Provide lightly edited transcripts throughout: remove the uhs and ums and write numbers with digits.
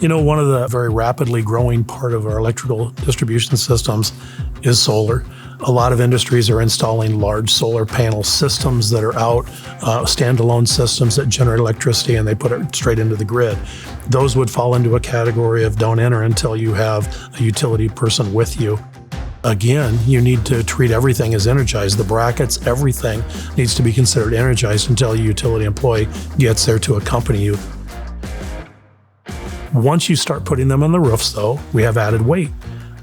One of the very rapidly growing part of our electrical distribution systems is solar. A lot of industries are installing large solar panel systems that are out, standalone systems that generate electricity, and they put it straight into the grid. Those would fall into a category of don't enter until you have a utility person with you. Again, you need to treat everything as energized. The brackets, everything needs to be considered energized until a utility employee gets there to accompany you. Once you start putting them on the roofs, though, we have added weight.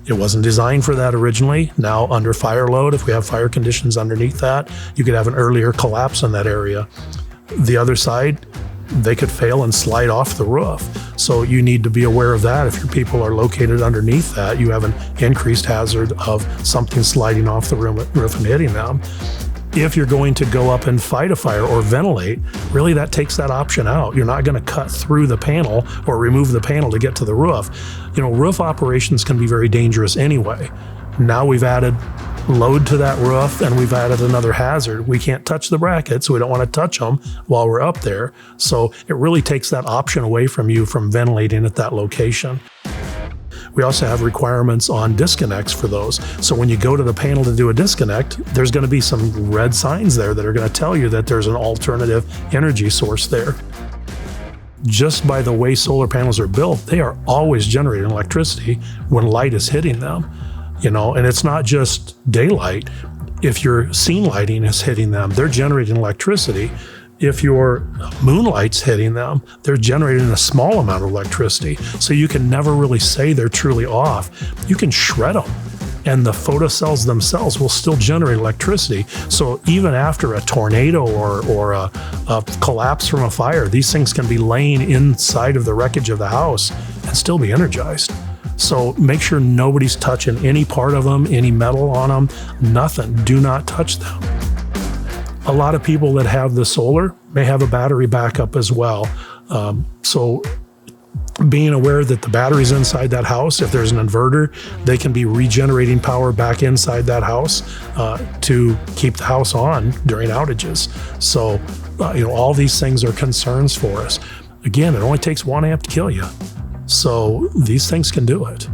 It wasn't designed for that originally. Now, under fire load, if we have fire conditions underneath that, you could have an earlier collapse in that area. The other side, they could fail and slide off the roof. So you need to be aware of that. If your people are located underneath that, you have an increased hazard of something sliding off the roof and hitting them. If you're going to go up and fight a fire or ventilate, really that takes that option out. You're not going to cut through the panel or remove the panel to get to the roof. Roof operations can be very dangerous anyway. Now we've added load to that roof and we've added another hazard. We can't touch the brackets. We don't want to touch them while we're up there. So it really takes that option away from you from ventilating at that location. We also have requirements on disconnects for those. So when you go to the panel to do a disconnect, there's going to be some red signs there that are going to tell you that there's an alternative energy source there. Just by the way solar panels are built, they are always generating electricity when light is hitting them. And it's not just daylight. If your scene lighting is hitting them, they're generating electricity. If your moonlight's hitting them, they're generating a small amount of electricity. So you can never really say they're truly off. You can shred them, and the photocells themselves will still generate electricity. So even after a tornado or a collapse from a fire, these things can be laying inside of the wreckage of the house and still be energized. So make sure nobody's touching any part of them, any metal on them, nothing. Do not touch them. A lot of people that have the solar may have a battery backup as well. So being aware that the battery's inside that house, if there's an inverter, they can be regenerating power back inside that house to keep the house on during outages. So, all these things are concerns for us. Again, it only takes 1 amp to kill you. So these things can do it.